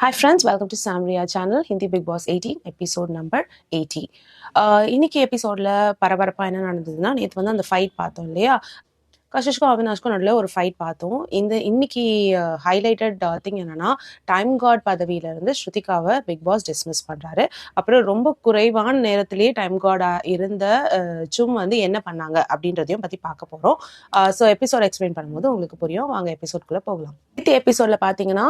Hi friends, welcome to Samria channel, Hindi Big Boss 18, episode number 80. இன்னைக்கு எபிசோட்ல பரபரப்பா என்ன நடந்ததுன்னா, நேற்று வந்து அந்த ஃபைட் பார்த்தோம் இல்லையா? கஷிஷ்க்கும் அவினாஷ்க்கும் நடுவில் ஒரு ஃபைட் பார்த்தோம். இன்னைக்கு ஹைலைட்டட் திங் என்னன்னா, டைம் காட் பதவியிலிருந்து ஸ்ருதிகாவை பிக் பாஸ் டிஸ்மிஸ் பண்றாரு. அப்புறம் ரொம்ப குறைவான நேரத்திலேயே டைம் கார்டா இருந்த சும் வந்து என்ன பண்ணாங்க அப்படின்றதையும் பத்தி பார்க்க போறோம். ஸோ எபிசோட் எக்ஸ்பிளைன் பண்ணும்போது உங்களுக்கு புரியும். வாங்க எபிசோட்குள்ள போகலாம். நேற்று எபிசோட்ல பாத்தீங்கன்னா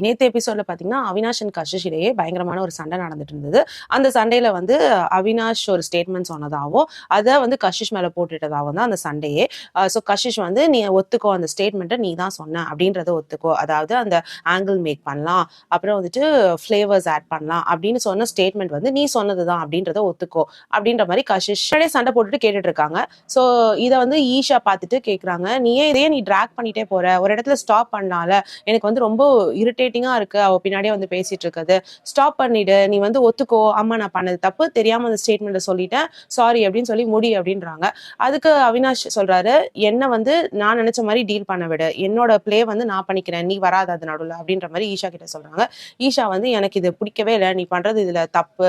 நேற்று எபிசோட்ல பாத்தீங்கன்னா அவினாஷ் அண்ட் கஷிஷ் இடையே பயங்கரமான ஒரு சண்டை நடந்துட்டு இருந்தது. அந்த சண்டையில வந்து அவினாஷ் ஒரு ஸ்டேட்மெண்ட் சொன்னதாகவும் அதை வந்து கஷிஷ் மேல போட்டுட்டதாகவும் தான் அந்த சண்டையே. ஸோ கஷிஷ் வந்து நீ ஒத்துக்கோ, அந்த ஸ்டேட்மெண்ட்டை நீ தான் சொன்ன அப்படின்றத ஒத்துக்கோ, அதாவது அந்த ஆங்கிள் மேக் பண்ணலாம், அப்புறம் வந்துட்டு ஃபிளேவர்ஸ் ஆட் பண்ணலாம் அப்படின்னு சொன்ன ஸ்டேட்மெண்ட் வந்து நீ சொன்னதுதான் அப்படின்றத ஒத்துக்கோ அப்படின்ற மாதிரி கஷிஷ் சண்டை போட்டுட்டு கேட்டுட்டு இருக்காங்க. ஸோ இதை வந்து ஈஷா பார்த்துட்டு கேட்குறாங்க, இதையே நீ ட்ராக் பண்ணிட்டே போற, ஒரு இடத்துல ஸ்டாப் பண்ணால, எனக்கு வந்து ரொம்ப இரிட்டேட்டிங்கா இருக்கு அவ பின்னாடியே வந்து பேசிட்டு இருக்குது, ஸ்டாப் பண்ணிடு, நீ வந்து ஒத்துக்கோ, அம்மா நான் பண்ணது தப்பு, தெரியாம அந்த ஸ்டேட்மெண்ட்டை சொல்லிட்டேன், சாரி அப்படின்னு சொல்லி முடி அப்படின்றாங்க. அதுக்கு அவினாஷ் சொல்றாரு, என்ன வந்து நான் நினைச்ச மாதிரி டீல் பண்ண விடு, என்னோட பிளே வந்து நான் பண்ணிக்கிறேன், நீ வராது அது நடுவில் அப்படின்ற மாதிரி ஈஷா கிட்ட சொல்றாங்க. ஈஷா வந்து எனக்கு இது பிடிக்கவே இல்லை, நீ பண்றது இதுல தப்பு,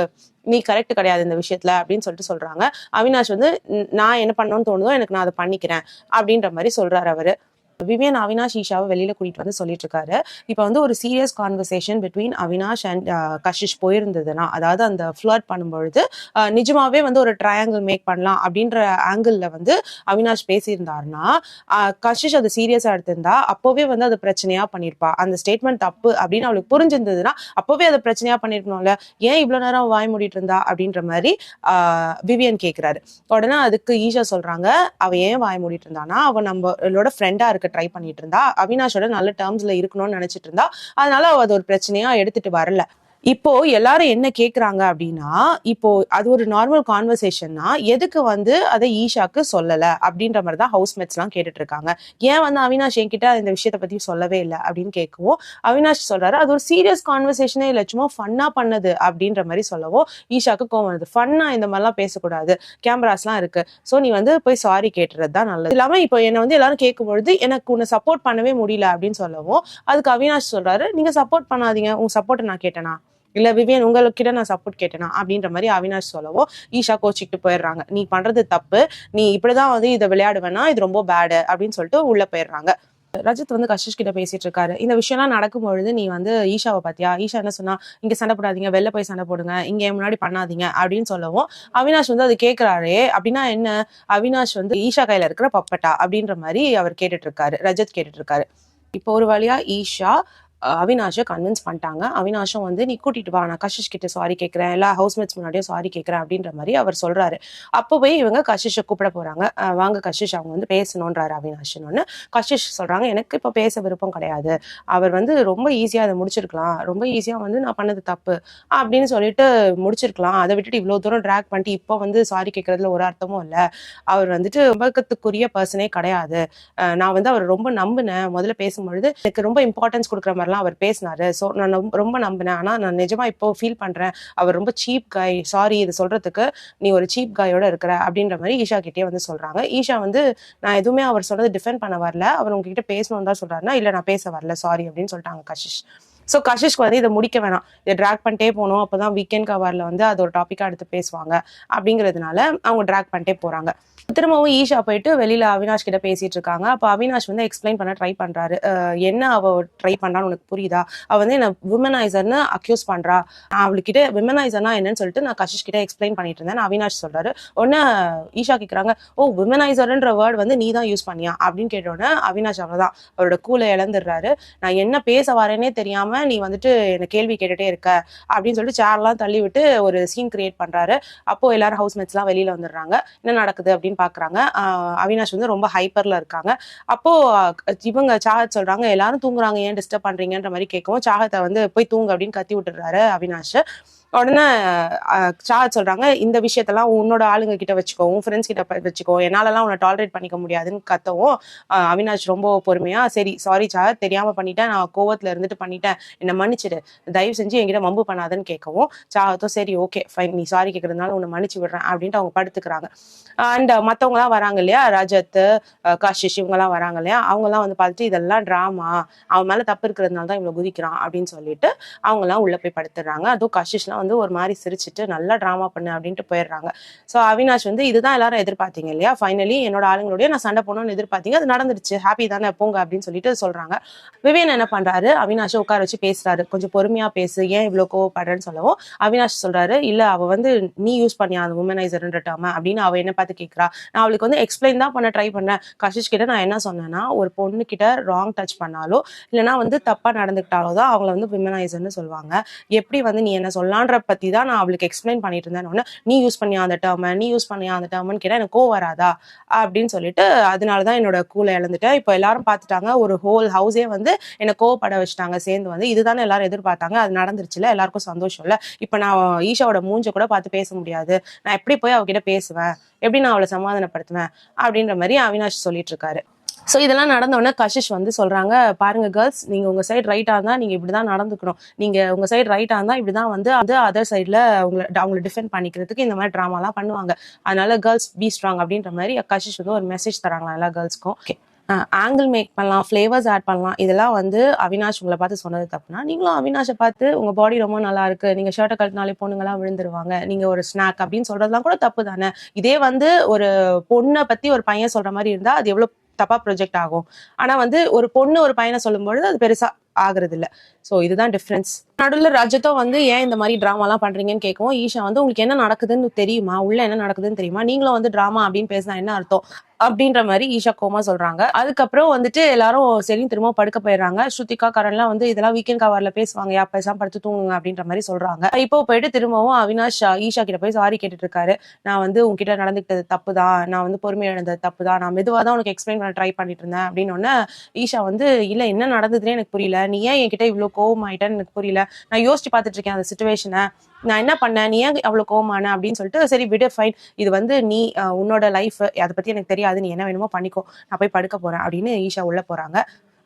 நீ கரெக்ட் கிடையாது இந்த விஷயத்துல அப்படின்னு சொல்லிட்டு சொல்றாங்க. அவினாஷ் வந்து நான் என்ன பண்ணணும்னு தோணுதோ எனக்கு நான் அதை பண்ணிக்கிறேன் அப்படின்ற மாதிரி சொல்றாரு அவரு. விவியன் அவினாஷ் ஈஷாவை வெளியில கூட்டிட்டு வந்து சொல்லிட்டு இருக்காரு. இப்ப வந்து ஒரு serious conversation between Avinash and Kashish போயிருந்ததுன்னா, அதாவது அந்த ஃபிளர்ட் பண்ணும்பொழுது நிஜமாவே வந்து ஒரு ட்ரையாங்கிள் மேக் பண்ணலாம் அப்படின்ற ஆங்கிள் வந்து அவினாஷ் பேசியிருந்தாருன்னா, கஷிஷ் அது சீரியஸா எடுத்திருந்தா அப்போவே வந்து அது பிரச்சனையா பண்ணிருப்பா. அந்த ஸ்டேட்மெண்ட் தப்பு அப்படின்னு அவளுக்கு புரிஞ்சிருந்ததுன்னா அப்போவே அதை பிரச்சனையா பண்ணிருக்கணும்ல, ஏன் இவ்வளவு நேரம் வாய் மூடிட்டு இருந்தா அப்படின்ற மாதிரி விவியன் கேட்கிறாரு. உடனே அதுக்கு ஈஷா சொல்றாங்க, அவ ஏன் வாய் மூடிட்டு இருந்தானா, அவ நம்மளோட ஃப்ரெண்டா இருக்க ட்ரை பண்ணிட்டு இருந்தா, அவினாஷோட நல்ல டேர்ம்ஸ்ல இருக்கணும்னு நினைச்சிட்டு இருந்தா, அதனால அவ அது ஒரு பிரச்சனையா எடுத்துட்டு வரல. இப்போ எல்லாரும் என்ன கேக்குறாங்க அப்படின்னா, இப்போ அது ஒரு நார்மல் கான்வர்சேஷன்னா எதுக்கு வந்து அதை ஈஷாக்கு சொல்லல அப்படின்ற மாதிரி தான் ஹவுஸ்மேட்ஸ் எல்லாம் கேட்டுட்டு இருக்காங்க. ஏன் வந்து அவினாஷ் என்கிட்ட இந்த விஷயத்த பத்தி சொல்லவே இல்லை அப்படின்னு கேட்கவும், அவினாஷ் சொல்றாரு அது ஒரு சீரியஸ் கான்வர்சேஷனே இல்லை, சும்மா ஃபன்னா பண்ணது அப்படின்ற மாதிரி சொல்லவும் ஈஷாக்கு கோவம் வருது. ஃபன்னா இந்த மாதிரிலாம் பேசக்கூடாது, கேமராஸ்லாம் இருக்கு, ஸோ நீ வந்து போய் சாரி கேட்டுறது தான் நல்லது. இல்லாம இப்போ என்ன வந்து எல்லாரும் கேட்கும்பொழுது எனக்கு உன்னை சப்போர்ட் பண்ணவே முடியல அப்படின்னு சொல்லவும், அதுக்கு அவினாஷ் சொல்றாரு, நீங்க சப்போர்ட் பண்ணாதீங்க, உங்க சப்போர்ட்டை நான் கேட்டேனா, இல்ல விவியன் உங்ககிட்ட நான் சப்போர்ட் கேட்டேனா அப்படின்ற மாதிரி அவினாஷ் சொல்லவும் ஈஷா கோச்சிக்கிட்டு போயிடுறாங்க. நீ பண்றது தப்பு, நீ இப்படிதான் வந்து இதை விளையாடுவேன்னா இது ரொம்ப பேடு அப்படின்னு சொல்லிட்டு உள்ள போயிடுறாங்க. ரஜித் வந்து கஷிஷ் கிட்ட பேசிட்டு இருக்காரு. இந்த விஷயம்லாம் நடக்கும்பொழுது நீ வந்து ஈஷாவை பாத்தியா, ஈஷா என்ன சொன்னா, இங்க சண்டை போடாதீங்க, வெளில போய் சண்டை போடுங்க, இங்க முன்னாடி பண்ணாதீங்க அப்படின்னு சொல்லவும் அவினாஷ் வந்து அது கேட்கிறாரே, அப்படின்னா என்ன, அவினாஷ் வந்து ஈஷா கையில இருக்கிற பப்பட்டா அப்படின்ற மாதிரி அவர் கேட்டுட்டு இருக்காரு, ரஜித் கேட்டுட்டு இருக்காரு. இப்போ ஒரு வழியா ஈஷா அவினாஷை கன்வின்ஸ் பண்ணிட்டாங்க. அவினாஷும் வந்து நீ கூட்டிட்டு வா, நான் கஷிஷ் கிட்ட சாரி கேட்கிறேன், எல்லா ஹவுஸ்மேட்ஸ் முன்னாடியும் சாரி கேட்கிறேன் அப்படின்ற மாதிரி அவர் சொல்றாரு. அப்போ போய் இவங்க கஷிஷை கூப்பிட போறாங்க. வாங்க கஷிஷ், அவங்க வந்து பேசணுன்றாரு அவினாஷ்னு. கஷிஷ் சொல்றாங்க, எனக்கு இப்போ பேச விருப்பம் கிடையாது, அவர் வந்து ரொம்ப ஈஸியா அதை முடிச்சிருக்கலாம், ரொம்ப ஈஸியா வந்து நான் பண்ணது தப்பு அப்படின்னு சொல்லிட்டு முடிச்சிருக்கலாம், அதை விட்டுட்டு இவ்வளவு தூரம் ட்ராக் பண்ணிட்டு இப்போ வந்து சாரி கேட்கறதுல ஒரு அர்த்தமும் இல்லை, அவர் வந்துட்டு நம்பகத்துக்குரிய பர்சனே கிடையாது, நான் வந்து அவர் ரொம்ப நம்பினேன், முதல்ல பேசும்பொழுது எனக்கு ரொம்ப இம்பார்ட்டன்ஸ் கொடுக்குற மாதிரிலாம் அவர் பேசினாரு, ஸோ நான் ரொம்ப நம்பினேன், ஆனா நான் நிஜமா இப்போ ஃபீல் பண்றேன் அவர் ரொம்ப சீப் காய், சாரி இது சொல்றதுக்கு நீ ஒரு சீப் காயோட இருக்கிற அப்படின்ற மாதிரி ஈஷா கிட்டே வந்து சொல்றாங்க. ஈஷா வந்து நான் எதுவுமே அவர் சொன்னது டிஃபெண்ட் பண்ண வரல, அவர் உங்ககிட்ட பேசணும்னு தான் சொல்றாருன்னா, இல்ல நான் பேச வரல சாரி அப்படின்னு சொல்லிட்டாங்க கஷிஷ். ஸோ கஷிஷ்க்கு வந்து இதை முடிக்க வேணாம், இதை ட்ராக் பண்ணிட்டே போகணும், அப்போதான் வீக்கெண்ட் கவர்ல வந்து அது ஒரு டாப்பிக்கா எடுத்து பேசுவாங்க அப்படிங்கிறதுனால அவங்க ட்ராக் பண்ணிட்டே போறாங்க. திரும்பவும் ஈஷா போயிட்டு வெளியில அவினாஷ் கிட்ட பேசிட்டு இருக்காங்க. அப்ப அவினாஷ் வந்து எக்ஸ்பிளைன் பண்ண ட்ரை பண்றாரு. என்ன அவ ட்ரை பண்றான்னு உனக்கு புரியுதா, அவ வந்து என்ன விமனைசர்னு அக்யூஸ் பண்றா, அவளுக்கிட்ட விமனைசர்னா என்னன்னு சொல்லிட்டு நான் கஷிஷ் கிட்ட எக்ஸ்பிளைன் பண்ணிட்டு இருந்தேன் அவினாஷ் சொல்றாரு. உடனே ஈஷா கேக்குறாங்க, ஓ விமனைசர்ன்ற வேர்ட் வந்து நீ தான் யூஸ் பண்ணியா அப்படின்னு கேட்டோன்னே அவினாஷ் அவ்வளவுதான் அவரோட கூலை இழந்துடுறாரு. நான் என்ன பேச வரேனே தெரியாம நீ வந்துட்டு என்ன கேள்வி கேட்டுட்டே இருக்க அப்படின்னு சொல்லிட்டு சேர்லாம் தள்ளி விட்டு ஒரு சீன் கிரியேட் பண்றாரு. அப்போ எல்லாரும் ஹவுஸ்மேட்ஸ் எல்லாம் வெளியில வந்துடுறாங்க. என்ன நடக்குது அப்படின்னு பாக்குறாங்க. அவினாஷ் வந்து ரொம்ப ஹைப்பர்ல இருக்காங்க. அப்போ இவங்க சாகத் சொல்றாங்க, எல்லாரும் தூங்குறாங்க, ஏன் டிஸ்டர்ப் பண்றீங்கன்ற மாதிரி கேட்கவும் சாகத்தை வந்து போய் தூங்கு அப்படின்னு கத்தி விட்டுறாரு அவினாஷ். உடனே சாத் சொல்றாங்க, இந்த விஷயத்தெல்லாம் உன்னோட ஆளுங்க கிட்ட வச்சுக்கோ, உன் ஃப்ரெண்ட்ஸ் கிட்ட வச்சுக்கோ, என்னாலலாம் உன்னை டாலரேட் பண்ணிக்க முடியாதுன்னு கத்தவும் அவினாஷ் ரொம்ப பொறுமையா, சரி சாரி சாத், தெரியாம பண்ணிட்டேன், நான் கோவத்துல இருந்துட்டு பண்ணிட்டேன், என்னை மன்னிச்சிடு, தயவு செஞ்சு என்கிட்ட வம்பு பண்ணாதுன்னு கேட்கவும் சாத்தும் சரி ஓகே ஃபைன், நீ சாரி கேட்கறதுனால உன்னை மன்னிச்சு விடுறேன் அப்படின்ட்டு அவங்க படுத்துக்கிறாங்க. அண்ட் மற்றவங்கலாம் வராங்க இல்லையா, ரஜத், காஷிஷ் இவங்கெல்லாம் வராங்க இல்லையா, அவங்கெல்லாம் வந்து பார்த்துட்டு இதெல்லாம் ட்ராமா, அவன் மேலே தப்பு இருக்கிறதுனால தான் இவ்வளோ குதிக்கிறான் அப்படின்னு சொல்லிட்டு அவங்கெல்லாம் உள்ளே போய் படுத்துடுறாங்க. அதுவும் காஷிஷ்லாம் வந்து ஒரு மாதிரி சிரிச்சுட்டு நல்லா ட்ராமா பண்ணு அப்படின்ட்டு போயிடுறாங்க. ஸோ அவினாஷ் வந்து இதுதான் எல்லாரும் எதிர்பார்த்தீங்க இல்லையா, ஃபைனலி என்னோட ஆளுங்களுடைய நான் சண்டை போடணும்னு எதிர்பார்த்தீங்க, அது நடந்துருச்சு, ஹாப்பி தானே போங்க அப்படின்னு சொல்லிட்டு சொல்றாங்க. விவேன் என்ன பண்றாரு, அவினாஷை உட்கார வச்சு பேசுறாரு, கொஞ்சம் பொறுமையா பேசு, ஏன் இவ்வளோ கோவப்படுறேன்னு சொல்லவும் அவினாஷ் சொல்றாரு, இல்ல அவ வந்து நீ யூஸ் பண்ணியா அந்த உமனைசர்ன்ற டேர்ம் அப்படின்னு அவ என்ன பார்த்து கேட்கறா, நான் அவளுக்கு வந்து எக்ஸ்பிளைன் தான் பண்ண ட்ரை பண்ணேன். கஷிஷ் கிட்ட நான் என்ன சொன்னேன்னா, ஒரு பொண்ணு கிட்ட ராங் டச் பண்ணாலோ இல்லைன்னா வந்து தப்பா நடந்துக்கிட்டாலோ தான் அவங்கள வந்து விமனைசர்னு சொல்லுவாங்க. எப்படி வந்து நீ என்ன சொல்லலான்ற பத்தி தான் நான் அவளுக்கு எக்ஸ்பிளைன் பண்ணிட்டு இருந்தேன். நீ யூஸ் பண்ணியா அந்த டேர்ம், நீ யூஸ் பண்ணியா அந்த டேர்ம்னு கேட்டா எனக்கு கோவம் வராதா அப்படின்னு சொல்லிட்டு அதனாலதான் என்னோட கூலை இழந்துட்டேன். இப்போ எல்லாரும் பார்த்துட்டாங்க, ஒரு ஹோல் ஹவுஸே வந்து என்னை கோவப்பட வச்சுட்டாங்க சேர்ந்து வந்து, இதுதானே எல்லாரும் எதிர்பார்த்தாங்க, அது நடந்துருச்சுல, எல்லாருக்கும் சந்தோஷம் இல்ல, இப்ப நான் ஈஷாவோட மூஞ்ச கூட பார்த்து பேச முடியாது, நான் எப்படி போய் அவகிட்ட பேசுவேன், எப்படி நான் அவளை சமாதானப்படுத்துவேன் அப்படின்ற மாதிரி அவினாஷ் சொல்லிட்டு இருக்காரு. ஸோ இதெல்லாம் நடந்தோடனே கஷிஷ் வந்து சொல்றாங்க, பாருங்க கேர்ள்ஸ், நீங்க உங்க சைடு ரைட்டா இருந்தா நீங்க இப்படிதான் நடந்துக்கணும், நீங்க உங்க சைடு ரைட்டா இருந்தா இப்படிதான் வந்து அதர் சைட்ல அவங்களை டிஃபெண்ட் பண்ணிக்கிறதுக்கு இந்த மாதிரி ட்ராமாலாம் பண்ணுவாங்க, அதனால கேர்ள்ஸ் பி ஸ்ட்ராங் அப்படின்ற மாதிரி கஷிஷ் வந்து ஒரு மெசேஜ் தராங்களா எல்லா கேர்ள்ஸ்க்கும். ஓகே, ஆங்கிள் மேக் பண்ணலாம், ஃப்ளேவர்ஸ் ஆட் பண்ணலாம், இதெல்லாம் வந்து அவினாஷ் உங்களை பார்த்து சொன்னது தப்புனா, நீங்களும் அவினாஷை பார்த்து உங்க பாடி ரொம்ப நல்லா இருக்கு, நீங்க ஷர்ட்டை கட்டினாலே பொண்ணுங்களாம் விழுந்துருவாங்க, நீங்க ஒரு ஸ்நாக் அப்படின்னு சொல்றதுலாம் கூட தப்பு தானே. இதே வந்து ஒரு பொண்ணை பத்தி ஒரு பையன் சொல்ற மாதிரி இருந்தா அது எவ்வளவு தப்பா ப்ரொஜெக்ட் ஆகும். ஆனா வந்து ஒரு பொண்ணு ஒரு பையனை சொல்லும்பொழுது அது பெருசா ஆகுறது இல்ல. சோ இதுதான் டிஃபரன்ஸ். நடுவில் ரஜத்தும் வந்து ஏன் இந்த மாதிரி ட்ராமாலாம் பண்றீங்கன்னு கேட்கவும் ஈஷா வந்து உங்களுக்கு என்ன நடக்குதுன்னு தெரியுமா, உள்ள என்ன நடக்குதுன்னு தெரியுமா, நீங்களும் வந்து ட்ராமா அப்படின்னு பேசினா என்ன அர்த்தம் அப்படின்ற மாதிரி ஈஷா கோமா சொல்றாங்க. அதுக்கப்புறம் வந்துட்டு எல்லாரும் சரி திரும்ப படுக்க போயிடுறாங்க. ஸ்ருதிகா கரண்லாம் வந்து இதெல்லாம் வீக்கெண்ட் கவர்ல பேசுவாங்க, யா பேசாம படுத்து தூங்குங்க அப்படின்ற மாதிரி சொல்றாங்க. இப்போ போயிட்டு திரும்பவும் அவினாஷ் ஈஷா கிட்ட போய் சாரி கேட்டுட்டு இருக்காரு. நான் வந்து உங்ககிட்ட நடந்துக்கிட்டது தப்பு தான், நான் வந்து பொறுமை இழந்தது தப்பு தான், நான் மெதுவாக தான் உனக்கு எக்ஸ்பிளைன் பண்ண ட்ரை பண்ணிட்டு இருந்தேன் அப்படின்னு ஈஷா வந்து இல்ல என்ன நடந்ததுன்னே எனக்கு புரியல, நீ ஏன் என்கிட்ட இவ்வளவு கோவம் ஆயிட்டேன்னு எனக்கு புரியல, நான் யோசிச்சு பார்த்துட்டு இருக்கேன் அந்த சிச்சுவேஷனை, நான் என்ன பண்ணேன், நீ ஏன் அவ்வளவு கோவமான அப்படின்னு சொல்லிட்டு, சரி விடு ஃபைன், இது வந்து நீ உன்னோட லைஃப், அதை பத்தி எனக்கு தெரியாது, நீ என்ன வேணுமோ பண்ணிக்கோ, நான் போய் படுக்க போறேன் அப்படின்னு ஈஷா உள்ள போறாங்க.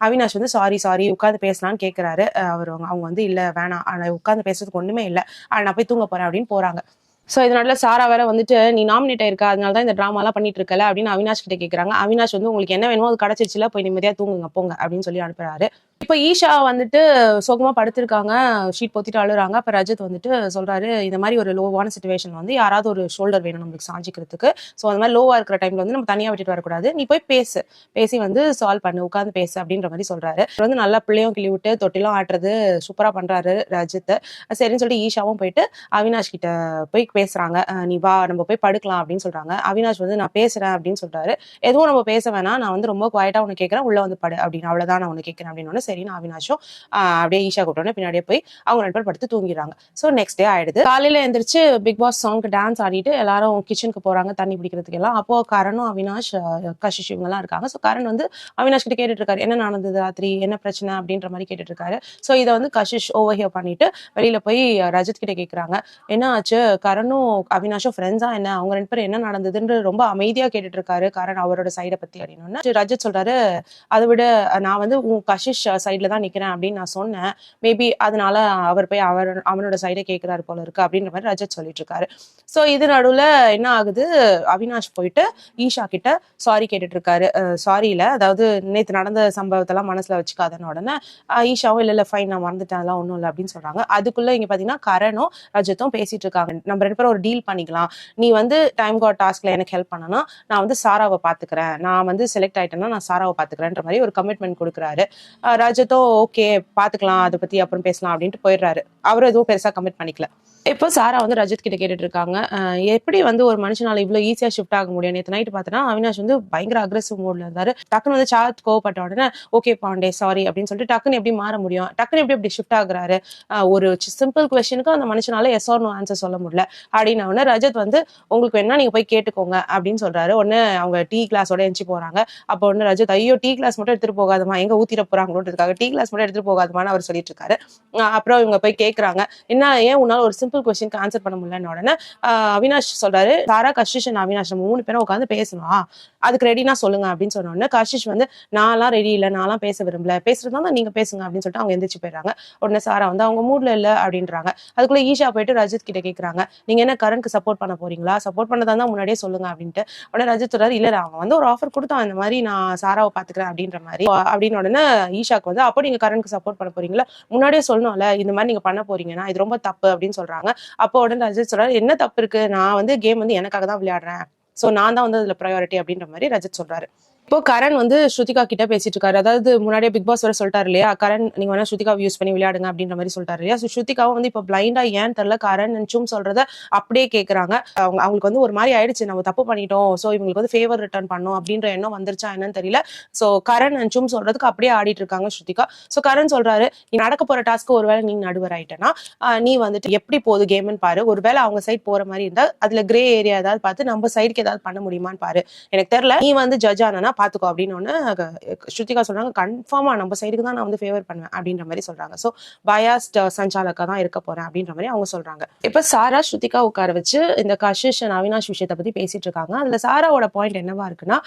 அவினாஷ் வந்து சாரி உட்காந்து பேசலான்னு கேட்கிறாரு. அவங்க வந்து இல்ல வேணாம், உட்காந்து பேசுறதுக்கு ஒண்ணுமே இல்லை, நான் போய் தூங்க போறேன் அப்படின்னு போறாங்க. ஸோ இதனால சாரா வேற வந்துட்டு நீ நாமினேட் ஆயிருக்க, அதனால தான் இந்த ட்ராமாலாம் பண்ணிட்டு இருக்கல அப்படின்னு அவினாஷ் கிட்ட கேட்கறாங்க. அவினாஷ் வந்து உங்களுக்கு என்ன வேணுமோ அது கிடைச்சிருச்சுல, போய் நிம்மதியா தூங்குங்க போங்க அப்படின்னு சொல்லி அனுப்புறாரு. இப்போ ஈஷா வந்துட்டு சோகமா படுத்திருக்காங்க, ஷீட் பொத்திட்டு அழுறாங்க. அப்ப ரஜத் வந்துட்டு சொல்றாரு, இந்த மாதிரி ஒரு லோவான சிச்சுவேஷன் வந்து யாராவது ஒரு ஷோல்டர் வேணும் நம்மளுக்கு சாஞ்சிக்கிறதுக்கு, ஸோ அந்த மாதிரி லோவா இருக்கிற டைம்ல வந்து நம்ம தனியா விட்டுட்டு வரக்கூடாது, நீ போய் பேசி வந்து சால்வ் பண்ணு, உட்காந்து பேசு அப்படின்ற மாதிரி சொல்றாரு. வந்து நல்லா பிள்ளையும் கிளி விட்டு தொட்டிலும் ஆட்டுறது சூப்பரா பண்றாரு ரஜத். சரின்னு சொல்லிட்டு ஈஷாவும் போயிட்டு அவினாஷ் கிட்ட போய் பேசுறாங்க. நீ வா நம்ம போய் படுக்கலாம் அப்படின்னு சொல்றாங்க. அவினாஷ் வந்து நான் பேசுறேன் அப்படின்னு சொல்றாரு. எதுவும் நம்ம பேச வேணாம், நான் வந்து ரொம்ப குவாய்ட்டா உனக்கு கேட்கறேன், உள்ள வந்து படு அப்படின்னு, அவ்வளவுதான் நான் உனக்கு கேட்கறேன் அப்படின்னு சரின்னு அவினாஷும் அப்படியே ஈஷா கூப்பிட்டோன்னே பின்னாடியே போய் அவங்க 2 பேர் படுத்து தூங்கிடுறாங்க. ஸோ நெக்ஸ்ட் டே ஆயிடுது. காலையில எந்திரிச்சு பிக் பாஸ் சாங்க்கு டான்ஸ் ஆடிட்டு எல்லாரும் கிச்சனுக்கு போறாங்க தண்ணி பிடிக்கிறதுக்கு எல்லாம். அப்போ கரணும் அவினாஷ் கஷிஷ் இவங்க எல்லாம் இருக்காங்க. ஸோ கரண் வந்து அவினாஷ் கிட்ட கேட்டுட்டு இருக்காரு, என்ன நடந்தது ராத்திரி, என்ன பிரச்சனை அப்படின்ற மாதிரி கேட்டுட்டு இருக்காரு. ஸோ இதை வந்து கஷிஷ் ஓவர்ஹியர் பண்ணிட்டு வெளியில போய் ரஜத் கிட்ட கேட்கறாங்க, என்ன ஆச்சு, கரணும் அவினாஷும் ஃப்ரெண்ட்ஸா என்ன, அவங்க 2 பேரும் என்ன நடந்ததுன்னு ரொம்ப அமைதியா கேட்டுட்டு இருக்காரு கரண் அவரோட சைடை பத்தி அப்படின்னு. ரஜத் சொல்றாரு, அதை விட நான் வந்து உன் கஷிஷ் சைட்ல தான் நிக்கிறேன் அப்படின்னு நான் சொன்னேன், மேபி அதனால அவர் போய் அவனோட சைடை கேட்கிறாரு போல இருக்கு அப்படின்ற மாதிரி ரஜத் சொல்லிட்டு இருக்காரு. ஸோ இது நடுவுல என்ன ஆகுது, அவினாஷ் போயிட்டு ஈஷா கிட்ட சாரி கேட்டுட்டு இருக்காரு. சாரியில அதாவது நேற்று நடந்த சம்பவத்தெல்லாம் மனசுல வச்சுக்காதன்னு உடனே ஈஷாவும் இல்ல ஃபைன் நான் மறந்துட்டேன் அதெல்லாம் ஒன்றும் இல்லை அப்படின்னு சொல்றாங்க. அதுக்குள்ள இங்க பாத்தீங்கன்னா கரணும் ரஜத்தும் பேசிட்டு இருக்காங்க, நம்ம 2 பேரும் ஒரு டீல் பண்ணிக்கலாம், நீ வந்து டைம் காட் டாஸ்க்ல எனக்கு ஹெல்ப் பண்ணனா நான் வந்து சாராவை பாத்துக்கிறேன், நான் வந்து செலக்ட் ஆயிட்டேன்னா நான் சாராவை பாத்துக்கிறேன்ற மாதிரி ஒரு கமிட்மெண்ட் கொடுக்குறாரு. ரஜத்தோ ஓகே பாத்துக்கலாம், அதை பத்தி அப்புறம் பேசலாம் அப்படின்ட்டு போயிடுறாரு. அவரும் எதுவும் பெருசா கமிட் பண்ணிக்கல. இப்போ சாரா வந்து ரஜத் கிட்ட கேட்டுட்டு இருக்காங்க, எப்படி வந்து ஒரு மனுஷனால இவ்வளவு ஈஸியா ஷிஃப்ட் ஆக முடியும், நேற்று நைட்டு பார்த்தனா அவினாஷ் வந்து பயங்கர அக்ரெசிவ் மோட்ல இருந்தாரு, டக்குன்னு வந்து சாத் கோவப்பட்ட உடனே ஓகே பாண்டே சாரி அப்படின்னு சொல்லிட்டு டக்குன்னு எப்படி மாற முடியும், டக்குன்னு எப்படி ஷிஃப்ட் ஆகுறாரு, ஒரு சிம்பிள் கொஸ்டினுக்கு அந்த மனுஷனால எஸ் ஆர் நோ ஆன்சர் சொல்ல முடியல அப்படின்னு உடனே ரஜத் வந்து உங்களுக்கு வேணா நீங்க போய் கேட்டுக்கோங்க அப்படின்னு சொல்றாரு. உடனே அவங்க டீ கிளாஸோட எஞ்சி போறாங்க. அப்போ ஒன்னு ரஜத் ஐயோ டீ கிளாஸ் மட்டும் எடுத்துட்டு போகாதமா, எங்க ஊத்திட போறாங்களோன்றது போறதுக்காக டீ கிளாஸ் மட்டும் எடுத்துட்டு போகாதமான்னு அவர் சொல்லிட்டு இருக்காரு. அப்புறம் இவங்க போய் கேட்கறாங்க, என்ன ஏன் உன்னால ஒரு சிம்பிள் கொஸ்டினுக்கு ஆன்சர் பண்ண முடியலன்னு உடனே அவினாஷ் சொல்றாரு, தாரா, கஷிஷ் அண்ட் அவினாஷ் நம்ம 3 பேரும் உட்காந்து பேசணும், அதுக்கு ரெடினா சொல்லுங்க அப்படின்னு சொன்ன உடனே கஷிஷ் வந்து நான்லாம் ரெடி இல்லை, நான்லாம் பேச விரும்பல, பேசுறதா நீங்க பேசுங்க அப்படின்னு சொல்லிட்டு அவங்க எந்திரிச்சு போயிடுறாங்க. உடனே சாரா வந்து அவங்க மூட்ல இல்ல அப்படின்றாங்க. அதுக்குள்ள ஈஷா போயிட்டு ரஜித் கிட்ட கேட்கறாங்க, நீங்க என்ன கரண்ட்க்கு சப்போர்ட் பண்ண போறீங்களா, சப்போர்ட் பண்ணதா தான் முன்னாடியே சொல்லுங்க அப்படின்ட்டு. உடனே ரஜித் சொல்றாரு, இல்ல அவன் வந்து ஒரு ஆஃபர் கொடுத்தான், இந்த மாதிரி நான் சாராவை பாத்துக்கிறேன் அப்படின்ற மாதிரி அப்படின்னு. உடனே ஈஷாக்கு வந்து அப்போ நீங்க கரண்ட்க்கு சப்போர்ட் பண்ண போறீங்களா, முன்னாடியே சொல்லணும்ல இந்த மாதிரி நீங்க பண்ண போறீங்கன்னா இது ரொம்ப தப்பு அப்படின்னு சொல்றாங்க. அப்போ உடனே ரஜித் சொல்றாரு, என்ன தப்பு இருக்கு, நான் வந்து கேம் வந்து எனக்காக தான் விளையாடுறேன், சோ நான் தான் வந்து அதுல ப்ரையாரிட்டி அப்படின்ற மாதிரி ரஜித் சொல்றாரு. இப்போ கரண் வந்து ஸ்ருதிகா கிட்ட பேசிட்டு இருக்காரு. அதாவது முன்னாடியே பிக் பாஸ் வர சொல்லிட்டாரு இல்லையா, கரண் நீங்க வேணா ஸ்ருதிகாவை யூஸ் பண்ணி விளையாடுங்க அப்படின்ற மாதிரி சொல்லிட்டாரு இல்லையா. ஸ்ருதிகாவும் வந்து இப்போ பிளைண்டா ஏன்னு தெரியல கரண் சும் சொல்றத அப்படியே கேட்கறாங்க. அவங்களுக்கு வந்து ஒரு மாதிரி ஆயிடுச்சு, நம்ம தப்பு பண்ணிட்டோம், சோ இவங்களுக்கு வந்து ஃபேவர் ரிட்டர்ன் பண்ணும் அப்படின்ற எண்ணம் வந்துருச்சா என்னன்னு தெரியல. சோ கரண் சும் சொல்றதுக்கு அப்படியே ஆடிட்டு இருக்காங்க ஸ்ருதிகா. சோ கரண் சொல்றாரு, நடக்க போற டாஸ்க்கு ஒருவேளை நீ நடுவர் ஆயிட்டனா நீ வந்துட்டு எப்படி போகுது கேம்னு பாரு, ஒருவேளை அவங்க சைட் போற மாதிரி இருந்தா அதுல கிரே ஏரியா ஏதாவது பார்த்து நம்ம சைடுக்கு ஏதாவது பண்ண முடியுமான்னு பாரு, எனக்கு தெரியல, நீ வந்து ஜட்ஜ் ஆனா பாத்துக்கோ அப்படின்னு ஸ்ருதிகா சொல்றாங்க. கன்ஃபார்மா நம்ம சைடுக்கு தான் நான் வந்து ஃபேவர் பண்ணுவேன் அப்படின்ற மாதிரி சொல்றாங்க. சோ பயாஸ்ட் சஞ்சாலக்கா தான் இருக்க போறேன் அப்படின்ற மாதிரி அவங்க சொல்றாங்க. இப்ப சாரா ஸ்ருதிகா உட்கார வச்சு இந்த கஷிஷ் அவினாஷ் விஷயத்தை பத்தி பேசிட்டு இருக்காங்க. அதுல சாராவோட பாயிண்ட் என்னவா இருக்குன்னா,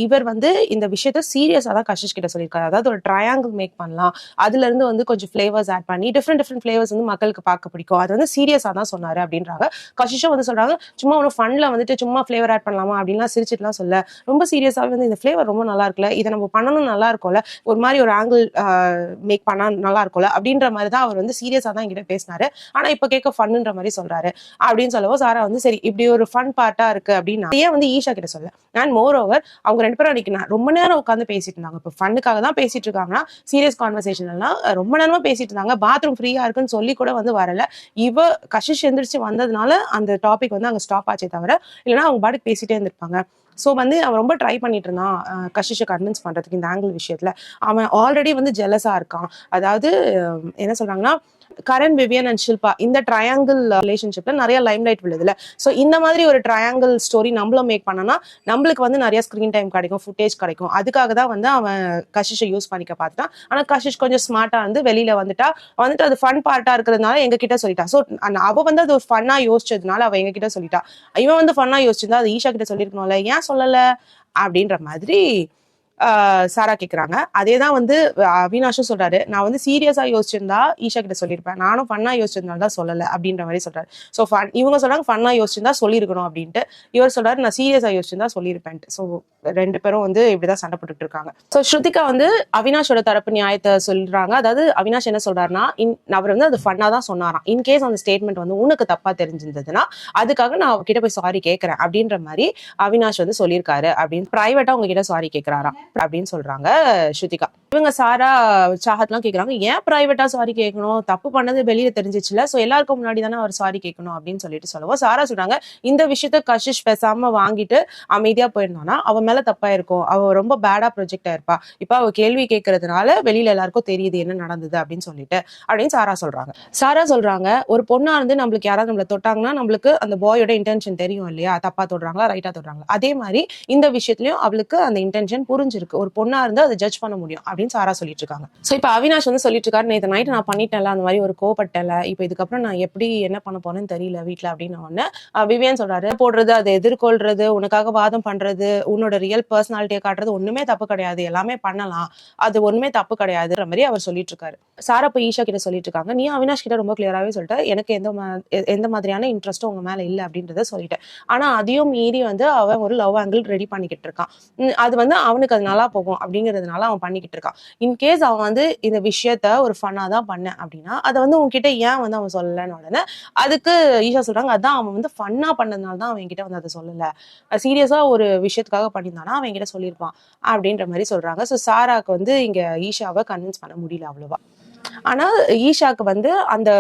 இவர் வந்து இந்த விஷயத்த சீரியஸா தான் கஷிஷ் கிட்ட சொல்லியிருக்காரு. அதாவது ஒரு ட்ரையாங்கிள் மேக் பண்ணலாம், அதுல இருந்து வந்து கொஞ்சம் ஃபிளேவர்ஸ் ஆட் பண்ணி டிஃப்ரெண்ட் ஃபிளேவர்ஸ் வந்து மக்களுக்கு பார்க்க பிடிக்கும், அது வந்து சீரியஸா தான் சொன்னாரு அப்படின்றாங்க. கஷிஷும் வந்து சொல்றாங்க, சும்மா ஒரு ஃபன்ல வந்துட்டு சும்மா ஃபிளேவர் ஆட் பண்ணலாமா அப்படின்லாம் சிரிச்சிட்டுலாம் சொல்ல, ரொம்ப சீரியஸாவே வந்து இந்த ஃபிளேவர் ரொம்ப நல்லா இருக்குல்ல, இதை நம்ம பண்ணணும் நல்லா இருக்கும்ல, ஒரு மாதிரி ஒரு ஆங்கிள் மேக் பண்ணா நல்லா இருக்கும்ல அப்படின்ற மாதிரி தான் அவர் வந்து சீரியஸா தான் என்கிட்ட பேசினாரு. ஆனா இப்ப கேட்க ஃபன்ன்ற மாதிரி சொல்றாரு அப்படின்னு சொல்லவும் சாரா வந்து சரி இப்படி ஒரு ஃபன் பார்ட்டா இருக்கு அப்படின்னா ஏன் வந்து ஈஷா கிட்ட சொல்ல. அண்ட் மோர் ஓவர் அவங்க 2 பேரும் அன்னைக்கு ரொம்ப நேரம் உட்காந்து பேசிட்டு இருந்தாங்க. இப்போ ஃபன்னுக்காக தான் பேசிட்டு இருக்காங்கன்னா சீரியஸ் கான்வர்சேஷன் எல்லாம் ரொம்ப நேரமா பேசிட்டு இருந்தாங்க. பாத்ரூம் ஃப்ரீயா இருக்குன்னு சொல்லி கூட வந்து வரல. கஷிஷ் எந்திரிச்சு வந்ததுனால அந்த டாபிக் வந்து அங்க ஸ்டாப் ஆச்சே தவிர இல்லைன்னா அவங்க பாட்டுக்கு பேசிட்டே இருந்திருப்பாங்க. ஸோ வந்து அவன் ரொம்ப ட்ரை பண்ணிட்டு இருந்தான் கஷிஷை கன்வின்ஸ் பண்றதுக்கு இந்த ஆங்கிள் விஷயத்துல. அவன் ஆல்ரெடி வந்து ஜெலஸா இருக்கான். அதாவது என்ன சொல்றாங்கன்னா, கரண், விவியன் அண்ட் ஷில்பா இந்த ட்ரையாங்கிள் ரிலேஷன்ஷிப்ல நிறைய லைம் லைட் விழுதுல. ஸோ இந்த மாதிரி ஒரு ட்ரையாங்கிள் ஸ்டோரி நம்மளும் மேக் பண்ணனா நம்மளுக்கு வந்து நிறைய ஸ்கிரீன் டைம் கிடைக்கும், ஃபுட்டேஜ் கிடைக்கும். அதுக்காக தான் வந்து அவன் கஷிஷை யூஸ் பண்ணிக்க பார்த்துட்டான். ஆனா கஷிஷ் கொஞ்சம் ஸ்மார்ட்டா வந்து வெளியில வந்துட்டு அது ஃபன் பார்ட்டா இருக்கிறதுனால எங்க கிட்ட சொல்லிட்டா. ஸோ அவ வந்து அது ஃபன்னா யோசிச்சதுனால அவ எங்க கிட்ட சொல்லிட்டா. இவன் வந்து ஃபன்னா யோசிச்சிருந்தா அது ஈஷா கிட்ட சொல்லிருக்கணும்ல, ஏன் சொல்லல அப்படின்ற மாதிரி சாரா கேக்குறாங்க. அதேதான் வந்து அவினாஷும் சொல்றாரு, நான் வந்து சீரியஸா யோசிச்சிருந்தா ஈஷா கிட்ட சொல்லியிருப்பேன், நானும் ஃபன்னா யோசிச்சிருந்தாலும் தான் சொல்லல அப்படின்ற மாதிரி சொல்றாரு. ஸோ இவங்க சொல்றாங்க ஃபன்னா யோசிச்சிருந்தா சொல்லியிருக்கணும் அப்படின்ட்டு, இவர் சொல்றாரு நான் சீரியஸா யோசிச்சிருந்தா சொல்லியிருப்பேன். ஸோ 2 பேரும் வந்து இப்படிதான் சண்டை போட்டுட்டு இருக்காங்க. ஸோ ஸ்ருதிகா வந்து அவினாஷோட தரப்பு நியாயத்தை சொல்றாங்க. அதாவது அவினாஷ் என்ன சொல்றாருன்னா, அவர் வந்து அது ஃபன்னா தான் சொன்னாராம். இன்கேஸ் அந்த ஸ்டேட்மெண்ட் வந்து உனக்கு தப்பா தெரிஞ்சிருந்ததுன்னா அதுக்காக நான் அவர்கிட்ட போய் சாரி கேட்கறேன் அப்படின்ற மாதிரி அவினாஷ் வந்து சொல்லியிருக்காரு அப்படின்னு பிரைவேட்டா உங்ககிட்ட சாரி கேட்கிறாராம் அப்படின்னு சொல்றாங்க ஸ்ருதிகா. இவங்க சாரா சாஹத்லாம் கேக்குறாங்க, ஏன் பிரைவேட்டா சாரி கேட்கணும், தப்பு பண்ணது வெளியில தெரிஞ்சிச்சுல, சோ எல்லாருக்கும் முன்னாடி தானே அவர் சாரி கேட்கணும் அப்படின்னு சொல்லிட்டு சொல்லுவோம். சாரா சொல்றாங்க, இந்த விஷயத்த கஷிஷ் பேசாம வாங்கிட்டு அமைதியா போயிருந்தானா அவன் மேல தப்பா இருக்கும், அவ ரொம்ப பேடா ப்ரொஜெக்ட் ஆயிருப்பா, இப்ப அவ கேள்வி கேட்கறதுனால வெளியில எல்லாருக்கும் தெரியுது என்ன நடந்தது அப்படின்னு சொல்லிட்டு அப்படின்னு சாரா சொல்றாங்க ஒரு பொண்ணா இருந்து நம்மளுக்கு யாராவது நம்மள தொட்டாங்கன்னா நம்மளுக்கு அந்த பாயோட இன்டென்ஷன் தெரியும் இல்லையா, தப்பா தொடுறாங்களா ரைட்டா தொடுறாங்களா, அதே மாதிரி இந்த விஷயத்துலயும் அவளுக்கு அந்த இன்டென்ஷன் புரிஞ்சிருக்கு, ஒரு பொண்ணா இருந்து அதை ஜட்ஜ் பண்ண முடியும் அப்படின்னு சாரா சொல்லிட்டு இருக்காங்க. சோ இப்ப அவினாஷ் வந்து சொல்லிட்டு இருக்காரு, நேற்று நைட்டு நான் பண்ணிட்டேன்ல அந்த மாதிரி ஒரு கோபப்பட்டல, இப்ப இதுக்கப்புறம் நான் எப்படி என்ன பண்ண போறேன்னு தெரியல வீட்டுல அப்படின்னு ஒண்ணு விவியன் சொல்றாரு, போடுறது அதை எதிர்கொள்றது உனக்காக வாதம் பண்றது உன்னோட ரியல் பர்சனாலிட்டியை காட்டுறது ஒண்ணுமே தப்பு கிடையாது, எல்லாமே பண்ணலாம், அது ஒண்ணுமே தப்பு கிடையாதுன்ற மாதிரி அவர் சொல்லிட்டு இருக்காரு. சாரா இப்ப ஈஷா கிட்ட சொல்லிட்டு இருக்காங்க, நீ அவினாஷ் கிட்ட ரொம்ப கிளியராகவே சொல்லிட்டு எனக்கு எந்த மாதிரியான இன்ட்ரெஸ்ட்டும் உங்க மேல இல்லை அப்படின்றத சொல்லிட்டேன். ஆனா அதையும் மீறி வந்து அவன் ஒரு லவ் ஆங்கிள் ரெடி பண்ணிக்கிட்டு இருக்கான், அது வந்து அவனுக்கு அது நல்லா போகும் அப்படிங்கிறதுனால அவன் பண்ணிக்கிட்டு இருக்கான். இன்கேஸ் அவன் வந்து இந்த விஷயத்த ஒரு ஃபன்னா தான் பண்ண அப்படின்னா அதை வந்து உன்கிட்ட ஏன் வந்து அவன் சொல்லலன்னு உடனே அதுக்கு ஈஷா சொல்றாங்க, அதான் அவன் வந்து ஃபன்னா பண்ணதுனால தான் அவன் கிட்ட வந்து அதை சொல்லல, சீரியஸா ஒரு விஷயத்துக்காக பண்ணியிருந்தானா அவன் கிட்ட சொல்லியிருப்பான் அப்படின்ற மாதிரி சொல்றாங்க. ஸோ சாராக்கு வந்து இங்க ஈஷாவை கன்வின்ஸ் பண்ண முடியல அவ்வளவா. ஆனா ஈஷாக்கு வந்து அந்த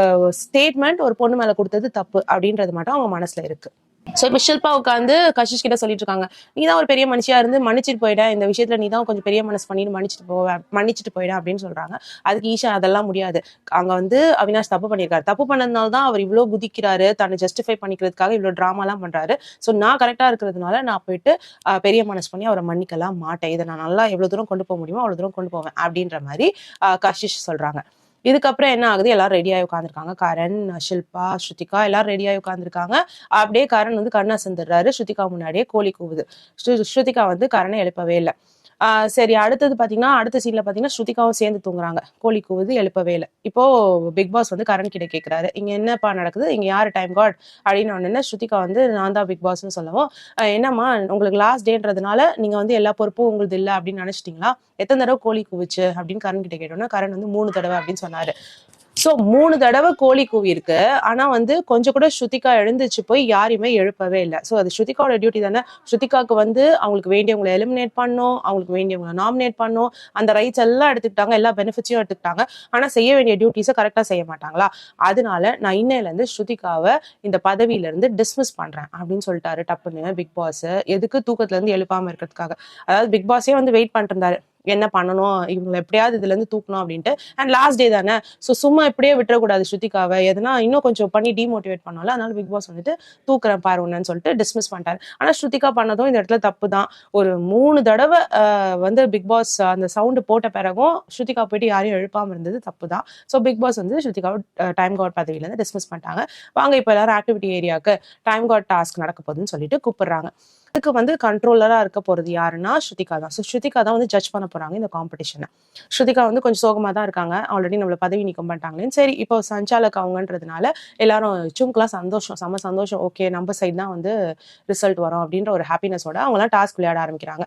ஸ்டேட்மெண்ட் ஒரு பொண்ணு மேல கொடுத்தது தப்பு அப்படின்றது மட்டும் அவங்க மனசுல இருக்கு. ஸோ இப்போ ஷில்பா உட்காந்து கஷிஷ் கிட்ட சொல்லிட்டு இருக்காங்க, நீ தான் ஒரு பெரிய மனுஷியா இருந்து மன்னிச்சிட்டு போயிட, இந்த விஷயத்துல நீ தான் கொஞ்சம் பெரிய மனசு பண்ணி மன்னிச்சிட்டு போயிட அப்படின்னு சொல்றாங்க. அதுக்கு ஈஷா அதெல்லாம் முடியாது, அங்க வந்து அவினாஷ் தப்பு பண்ணியிருக்காரு, தப்பு பண்ணதுனால தான் அவர் இவ்வளவு குதிக்கிறாரு, தன்னை ஜஸ்டிஃபை பண்ணிக்கிறதுக்காக இவ்வளவு ட்ராமாலாம் பண்றாரு. ஸோ நான் கரெக்டா இருக்கிறதுனால நான் போயிட்டு பெரிய மனசு பண்ணி அவரை மன்னிக்கலாம் மாட்டேன், இதை நான் நல்லா எவ்வளவு தூரம் கொண்டு போக முடியுமோ அவ்வளவு தூரம் கொண்டு போவேன் அப்படின்ற மாதிரி கஷிஷ் சொல்றாங்க. இதுக்கப்புறம் என்ன ஆகுது, எல்லாரும் ரெடியாகி உட்காந்துருக்காங்க, கரண், ஷில்பா, ஸ்ருதிகா எல்லாரும் ரெடியாகி உட்காந்துருக்காங்க. அப்படியே கரண் வந்து கண்ணை செஞ்சிடறாரு, ஸ்ருதிகா முன்னாடியே கோழி கூவுது. ஸ்ருதிகா வந்து கரணை எழுப்பவே இல்லை. சரி, அடுத்தது பாத்தீங்கன்னா அடுத்த சீன்ல பாத்தீங்கன்னா ஸ்ருதிகாவும் சேர்ந்து தூங்குறாங்க, கோழி கூவுது, எழுப்பவே இல்லை. இப்போ பிக் பாஸ் வந்து கரண் கிட்ட கேட்கிறாரு, இங்க என்னப்பா நடக்குது, இங்க யாரு டைம் காட் அப்படின்னு ஒன்னு. ஸ்ருதிகா வந்து நான் தான் பிக் பாஸ்ன்னு சொல்லவும், என்னம்மா உங்களுக்கு லாஸ்ட் டேன்றதுனால நீங்க வந்து எல்லா பொறுப்பும் உங்களுக்கு இல்லை அப்படின்னு நினைச்சிட்டீங்களா, எத்தனை தடவை கோழி கூவிச்சு அப்படின்னு கரண் கிட்ட கேட்டோம்னா கரண் வந்து 3 தடவை அப்படின்னு சொன்னாரு. சோ 3 தடவை கோழி கூவி இருக்கு, ஆனா வந்து கொஞ்சம் கூட ஸ்ருதிகா எழுந்துச்சு போய் யாரையுமே எழுப்பவே இல்லை. சோ அது ஸ்ருதிகாவோட டியூட்டி தானே. ஸ்ருதிகாவுக்கு வந்து அவங்களுக்கு வேண்டியவங்களை எலிமினேட் பண்ணும், அவங்களுக்கு வேண்டியவங்களை நாமினேட் பண்ணும், அந்த ரைட்ஸ் எல்லாம் எடுத்துக்கிட்டாங்க, எல்லா பெனிஃபிட்ஸையும் எடுத்துக்கிட்டாங்க. ஆனா செய்ய வேண்டிய டியூட்டிஸை கரெக்டா செய்ய மாட்டாங்களா, அதனால நான் இன்னையில இருந்து ஸ்ருதிகாவை இந்த பதவியில இருந்து டிஸ்மிஸ் பண்றேன் அப்படின்னு சொல்லிட்டாரு டப்புன்னு பிக் பாஸ். எதுக்கு, தூக்கத்துல இருந்து எழுப்பாம இருக்கிறதுக்காக. அதாவது பிக் பாஸே வந்து வெயிட் பண்ணிட்டு இருந்தாரு, என்ன பண்ணணும், இவங்களை எப்படியாவது இதுல இருந்து தூக்கணும் அப்படின்ட்டு. அண்ட் லாஸ்ட் டே தானே, ஸோ சும்மா இப்படியே விட்டுறக்கூடாது ஸ்ருதிகாவை, எதுனா இன்னும் கொஞ்சம் பண்ணி டிமோட்டிவேட் பண்ணாலும், அதனால பிக் பாஸ் வந்துட்டு தூக்குறேன் பாரு ஒன்னு சொல்லிட்டு டிஸ்மிஸ் பண்ணிட்டாரு. ஆனா ஸ்ருதிகா பண்ணதும் இந்த இடத்துல தப்பு தான். ஒரு 3 தடவை வந்து பிக் பாஸ் அந்த சவுண்டு போட்ட பிறகும் ஸ்ருதிகா போயிட்டு யாரையும் எழுப்பாம இருந்தது தப்பு தான். ஸோ பிக் பாஸ் வந்து ஸ்ருதிகாவை டைம் காட் பதவியில இருந்து டிஸ்மிஸ் பண்ணிட்டாங்க. வாங்க இப்ப எல்லாரும் ஆக்டிவிட்டி ஏரியாவுக்கு டைம் காட் டாஸ்க் நடக்க போகுதுன்னு சொல்லிட்டு கூப்பிடுறாங்க. அதுக்கு வந்து கண்ட்ரோலரா இருக்க போறது யாருன்னா ஸ்ருதிகா தான். ஸோ ஸ்ருதிகா தான் வந்து ஜட்ஜ் பண்ண போறாங்க இந்த காம்படிஷனை. ஸ்ருதிகா வந்து கொஞ்சம் சோகமா தான் இருக்காங்க, ஆல்ரெடி நம்மள பதவி நீக்கம் பண்ணிட்டாங்களேன்னு. சரி, இப்போ சஞ்சாலக் அவங்கன்றதுனால எல்லாரும் சும்கெல்லாம் சந்தோஷம், செம சந்தோஷம், ஓகே நம்ம சைடு தான் வந்து ரிசல்ட் வரும் அப்படின்ற ஒரு ஹாப்பினஸோட அவங்கலாம் டாஸ்க் விளையாட ஆரம்பிக்கிறாங்க.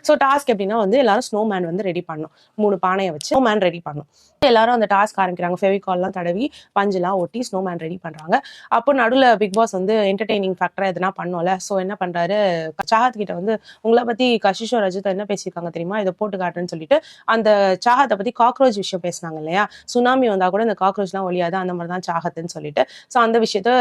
ஸோ டாஸ்க் எப்படின்னா வந்து எல்லாரும் ஸ்னோமேன் வந்து ரெடி பண்ணும், 3 பானையை வச்சு ஸ்னோமேன் ரெடி பண்ணும். எல்லாரும் அந்த டாஸ்க் ஆரம்பிக்கிறாங்க, ஃபெவிகால்லாம் தடவி பஞ்செல்லாம் ஒட்டி ஸ்னோமேன் ரெடி பண்றாங்க. அப்போ நடுவில் பிக் பாஸ் வந்து என்டர்டெய்னிங் ஃபேக்டரா எதுனா பண்ணோம்ல. ஸோ என்ன பண்றாரு, சாஹத் கிட்ட வந்து உங்களை பத்தி கஷிஷோ ரஜிதா என்ன பேசியிருக்காங்க தெரியுமா, இதை போட்டு காட்டுன்னு சொல்லிட்டு அந்த சாஹத்தை பத்தி காக்ரோச் விஷயம் பேசினாங்க இல்லையா, சுனாமி வந்தா கூட இந்த காக்ரோச்லாம் ஒழியாது, அந்த மாதிரி தான் சாஹத்துன்னு சொல்லிட்டு. ஸோ அந்த விஷயத்த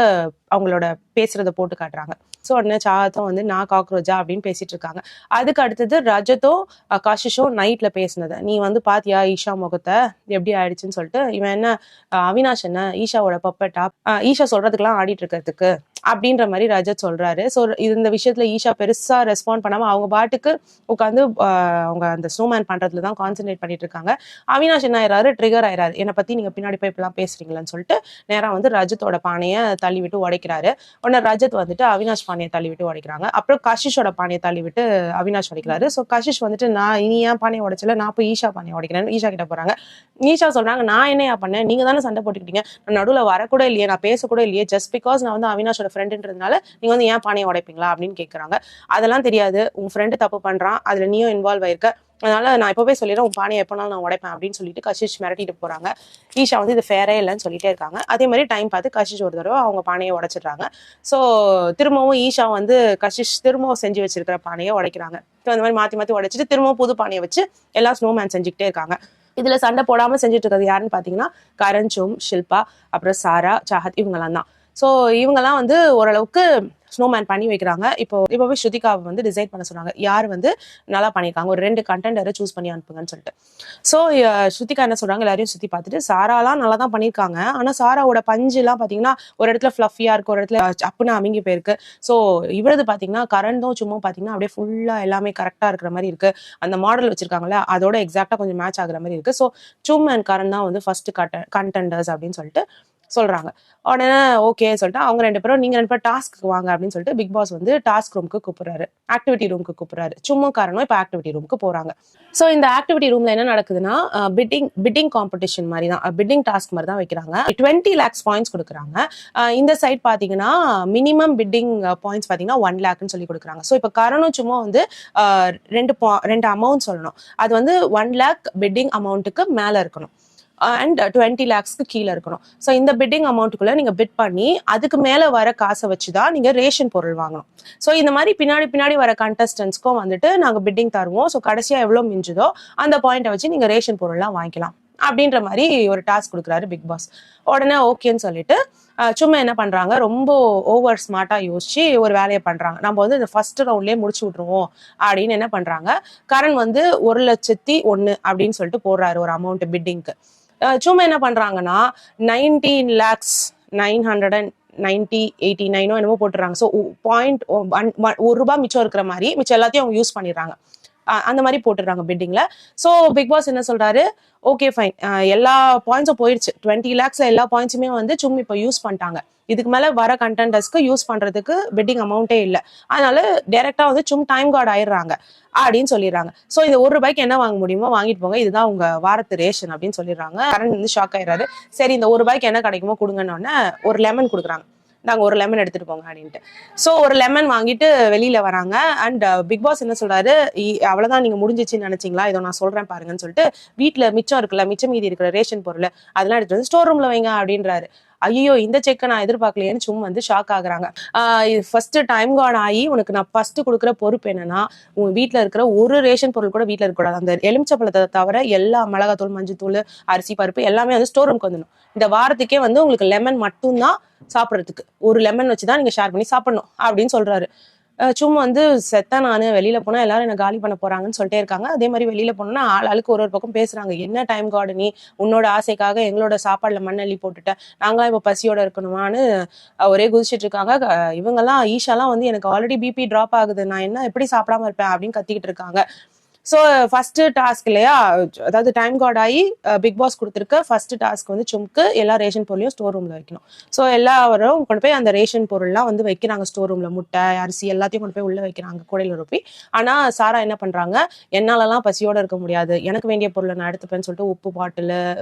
அவங்களோட பேசுறத போட்டு காட்டுறாங்க. ஸோ உடனே சாஹத்தும் வந்து நான் காக்ரோச்சா அப்படின்னு பேசிட்டு இருக்காங்க. அதுக்கு அடுத்தது ரஜத்தும் கஷிஷும் நைட்ல பேசினது, நீ வந்து பாத்தியா ஈஷா முகத்தை எப்படி ஆயிடுச்சுன்னு சொல்லிட்டு, இவன் என்ன அவினாஷ் என்ன ஈஷாவோட பப்பட்டா, ஈஷா சொல்றதுக்கெல்லாம் ஆடிட்டு இருக்கிறதுக்கு அப்படின்ற மாதிரி ரஜத் சொல்றாரு. ஸோ இந்த விஷயத்துல ஈஷா பெருசா ரெஸ்பாண்ட் பண்ணாம அவங்க பாட்டுக்கு உட்காந்து அவங்க அந்த ஸ்னோமேன் பண்றதுல தான் கான்சென்ட்ரேட் பண்ணிட்டு இருக்காங்க. அவினாஷ் என்ன ஆயிராரு, ட்ரிகர் ஆயிராரு, என்னை பத்தி நீங்க பின்னாடி போய் இப்பெல்லாம் பேசுறீங்களான்னு சொல்லிட்டு நேரா வந்து ரஜத்தோட பானையை தள்ளி விட்டு உடைக்கிறாரு. உடனே ரஜத் வந்துட்டு அவினாஷ் பானையை தள்ளி விட்டு உடைக்கிறாங்க. அப்புறம் கஷிஷோட பானையை தள்ளி விட்டு அவினாஷ் உடைக்கிறாரு. ஸோ கஷிஷ் வந்துட்டு நான் இனி ஏன் பானையை உடைச்சல, நான் போய் ஈஷா பானையை உடைக்கிறேன் ஈஷா கிட்ட போறாங்க. ஈஷா சொல்றாங்க, நான் என்னையா பண்ணேன், நீங்க தானே சண்டை போட்டுக்கிட்டீங்க, நான் நடுவில் வரக்கூட இல்லையே, நான் பேசக்கூட இல்லையே, ஜஸ்ட் பிகாஸ் நான் வந்து அவினாஷோட ஃப்ரெண்டுன்றதுனால நீங்க வந்து ஏன் பானையை உடைப்பீங்களா அப்படின்னு கேட்கறாங்க. அதெல்லாம் தெரியாது, உன் ஃப்ரெண்டு தப்பு பண்றான், அதுல நீயும் இன்வால்வ் ஆயிருக்க, அதனால நான் இப்பவே சொல்லிடுறேன், உன் பானையை எப்போனாலும் நான் உடைப்பேன் அப்படின்னு சொல்லிட்டு கஷிஷ் மிரட்டிட்டு போறாங்க. ஈஷா வந்து இது ஃபேரே இல்லைன்னு சொல்லிட்டே இருக்காங்க. அதே மாதிரி டைம் பார்த்து கஷிஷ் ஒரு தடவை அவங்க பானையை உடைச்சிடுறாங்க. ஸோ திரும்பவும் ஈஷா வந்து கஷிஷ் திரும்பவும் செஞ்சு வச்சிருக்கிற பானையை உடைக்கிறாங்க. அந்த மாதிரி மாத்தி மாத்தி உடைச்சிட்டு திரும்பவும் புது பானையை வச்சு எல்லா ஸ்னோமேன் செஞ்சுக்கிட்டே இருக்காங்க. இதுல சண்டை போடாம செஞ்சுட்டு இருக்கிறது யாருன்னு பாத்தீங்கன்னா கரஞ்சும், ஷில்பா, அப்புறம் சாரா, சாஹத், இவங்கெல்லாம் தான். ஸோ இவங்கெல்லாம் வந்து ஓரளவுக்கு ஸ்னோமேன் பண்ணி வைக்கிறாங்க. இப்போவே ஸ்ருதிகாவை வந்து டிசைட் பண்ண சொன்னாங்க, யார் வந்து நல்லா பண்ணியிருக்காங்க, ஒரு 2 கண்டெண்டரை சூஸ் பண்ணி அனுப்புங்கன்னு சொல்லிட்டு. ஸோ ஸ்ருதிகா என்ன சொல்றாங்க, எல்லாரையும் சுத்தி பார்த்துட்டு சாராலாம் நல்லா தான் பண்ணியிருக்காங்க, ஆனா சாராவோட பஞ்சு எல்லாம் பாத்தீங்கன்னா ஒரு இடத்துல ஃபிளஃபியா இருக்கு, ஒரு இடத்துல அப்புன்னு அமுங்கி போயிருக்கு. ஸோ இவரது பாத்தீங்கன்னா கரண்டும் சும்மா பாத்தீங்கன்னா அப்படியே ஃபுல்லா எல்லாமே கரெக்டா இருக்கிற மாதிரி இருக்கு. அந்த மாடல் வச்சிருக்காங்கல்ல அதோட எக்ஸாக்டா கொஞ்சம் மேட்ச் ஆகுற மாதிரி இருக்கு. ஸோ சும் அண்ட் கரண் தான் வந்து ஃபர்ஸ்ட் கண்டெண்டர்ஸ் அப்படின்னு சொல்லிட்டு சொல்றாங்க. உடனே ஓகே சொல்லிட்டு அவங்க 2 பேரும் நீங்க 2 பேரும் டாஸ்க்கு வாங்க அப்படின்னு சொல்லிட்டு பிக் பாஸ் வந்து டாஸ்க் ரூமுக்கு கூப்பிடுறாரு, ஆக்டிவிட்டி ரூமுக்கு கூப்பிடுறாரு. சும்மா காரணம் இப்ப ஆக்டிவிட்டி ரூமுக்கு போறாங்க. ஸோ இந்த ஆக்டிவிட்டி ரூம்ல என்ன நடக்குதுன்னா பிட்டிங் காம்படிஷன் மாதிரி தான், பிட்டிங் டாஸ்க் மாதிரி தான் வைக்கிறாங்க. 20 lakhs பாயிண்ட்ஸ் கொடுக்குறாங்க. இந்த சைட் பாத்தீங்கன்னா மினிமம் பிட்டிங் பாயிண்ட்ஸ் பாத்தீங்கன்னா 1 lakhன்னு சொல்லி கொடுக்குறாங்க. ஸோ இப்ப கரணும் சும்மா வந்து 2 அமௌண்ட் சொல்லணும், அது வந்து 1 lakh பிட்டிங் அமௌண்ட்டுக்கு மேல இருக்கணும் அண்ட் 20 lakhsக்கு கீழே இருக்கணும். ஸோ இந்த பிட்டிங் அமௌண்ட்டுக்குள்ள நீங்க பிட் பண்ணி அதுக்கு மேல வர காசை வச்சுதான் நீங்க ரேஷன் பொருள் வாங்கணும். ஸோ இந்த மாதிரி பின்னாடி வர கண்டஸ்டன்ஸ்க்கும் வந்துட்டு நாங்க பிட்டிங் தருவோம். ஸோ கடைசியா எவ்வளவு மிஞ்சுதோ அந்த பாயிண்ட்டை வச்சு நீங்க ரேஷன் பொருள்லாம் வாங்கிக்கலாம். அப்படின்ற மாதிரி ஒரு டாஸ்க் கொடுக்குறாரு பிக் பாஸ். உடனே ஓகேன்னு சொல்லிட்டு சும்மா என்ன பண்றாங்க, ரொம்ப ஓவர் ஸ்மார்ட்டா யோசிச்சு ஒரு வேலையை பண்றாங்க. நம்ம வந்து இந்த ஃபர்ஸ்ட் ரவுண்ட்லயே முடிச்சு விட்டுருவோம் அப்படின்னு என்ன பண்றாங்க, கரண் வந்து 1,01,000 அப்படின்னு சொல்லிட்டு போடுறாரு ஒரு அமௌண்ட் பிட்டிங்க்கு. சும்மா என்ன பண்றாங்கன்னா 19 lakhs 990 என்னமோ போட்டுறாங்க. ஸோ ₹1 மிச்சம் இருக்கிற மாதிரி மிச்சம் எல்லாத்தையும் அவங்க யூஸ் பண்ணிடுறாங்க. அந்த மாதிரி போட்டுடுறாங்க பிட்டிங்ல. ஸோ பிக் பாஸ் என்ன சொல்றாரு, ஓகே ஃபைன், எல்லா பாயிண்ட்ஸும் போயிடுச்சு, 20 lakhs எல்லா பாயிண்ட்ஸுமே வந்து சும்மா இப்போ யூஸ் பண்ணிட்டாங்க. இதுக்கு மேல வர கண்டென்டர்ஸ்க்கு யூஸ் பண்றதுக்கு பிட்டிங் அமௌண்ட்டே இல்லை, அதனால டைரக்டா வந்து டைம் கார்டு ஆயிடுறாங்க அப்படின்னு சொல்லிடுறாங்க. ஸோ இந்த ₹1 என்ன வாங்க முடியுமோ வாங்கிட்டு போங்க, இதுதான் உங்க வாரத்து ரேஷன் அப்படின்னு சொல்லிடுறாங்க. கரண் வந்து ஷாக் ஆயிடுறாரு. சரி இந்த ₹1 என்ன கிடைக்குமோ கொடுங்கன்னு ஒரு லெமன் கொடுக்குறாங்க. நாங்க ஒரு லெமன் எடுத்துட்டு போங்க அப்படின்ட்டு. ஸோ ஒரு லெமன் வாங்கிட்டு வெளியில வராங்க. அண்ட் பிக் பாஸ் என்ன சொல்றாரு, அவ்வளவுதான் நீங்க முடிஞ்சிச்சுன்னு நினைச்சீங்களா, இதோ நான் சொல்றேன் பாருங்கன்னு சொல்லிட்டு வீட்டுல மிச்சம் இருக்குல்ல, மிச்சம் மீதி இருக்கிற ரேஷன் பொருள் அதெல்லாம் எடுத்து வந்து ஸ்டோர் ரூம்ல வைங்க அப்படின்றாரு. ஐயோ இந்த செக்கை நான் எதிர்பார்க்கலையேன்னு சும்மா வந்து ஷாக் ஆகுறாங்க. ஃபர்ஸ்ட் டைம் கார்டு ஆகி உனக்கு நான் ஃபர்ஸ்ட் கொடுக்குற பொறுப்பு என்னன்னா, உங்க வீட்டுல இருக்கிற ஒரு ரேஷன் பொருள் கூட வீட்டுல இருக்கக்கூடாது. அந்த எலுமிச்சப்பழத்தை தவிர எல்லா மிளகாத்தூள், மஞ்சத்தூள், அரிசி, பருப்பு எல்லாமே வந்து ஸ்டோர் ரூம்க்கு வந்துடும். இந்த வாரத்துக்கே வந்து உங்களுக்கு லெமன் மட்டும்தான் சாப்பிட்றதுக்கு, ஒரு லெமன் வச்சுதான் நீங்க ஷேர் பண்ணி சாப்பிடணும் அப்படின்னு சொல்றாரு. சும்மா வந்து செத்த நானு வெளியில போனா எல்லாரும் என்ன காலி பண்ண போறாங்கன்னு சொல்லிட்டே இருக்காங்க. அதே மாதிரி வெளியில போனோம்னா ஆளுக்கு ஒரு பக்கம் பேசுறாங்க. என்ன டைம் கார்டு நீ, உன்னோட ஆசைக்காக எங்களோட சாப்பாடுல மண்ணள்ளி போட்டுட்ட, நாங்களாம் இப்ப பசியோட இருக்கணுமான்னு ஒரே குதிச்சிட்டு இருக்காங்க. இவங்கெல்லாம் ஈஷாலாம் வந்து எனக்கு ஆல்ரெடி பிபி டிராப் ஆகுது, நான் என்ன எப்படி சாப்பிடாம இருப்பேன் அப்படின்னு கத்திக்கிட்டு இருக்காங்க. ஸோ ஃபர்ஸ்ட் டாஸ்க் இல்லையா, அதாவது டைம் கார்டு ஆகி பிக் பாஸ் கொடுத்துருக்க ஃபர்ஸ்ட் டாஸ்க் வந்து சும்க்கு எல்லா ரேஷன் பொருளையும் ஸ்டோர் ரூம்ல வைக்கணும். ஸோ எல்லாரும் கொண்டு போய் அந்த ரேஷன் பொருள்லாம் வந்து வைக்கிறாங்க ஸ்டோர் ரூம்ல, முட்டை, அரிசி எல்லாத்தையும் கொண்டு போய் உள்ள வைக்கிறாங்க கூடையில ரொப்பி. ஆனா சாரா என்ன பண்றாங்க, என்னாலலாம் பசியோட இருக்க முடியாது, எனக்கு வேண்டிய பொருளை நான் எடுத்துப்பேன்னு சொல்லிட்டு உப்பு பாட்டில்,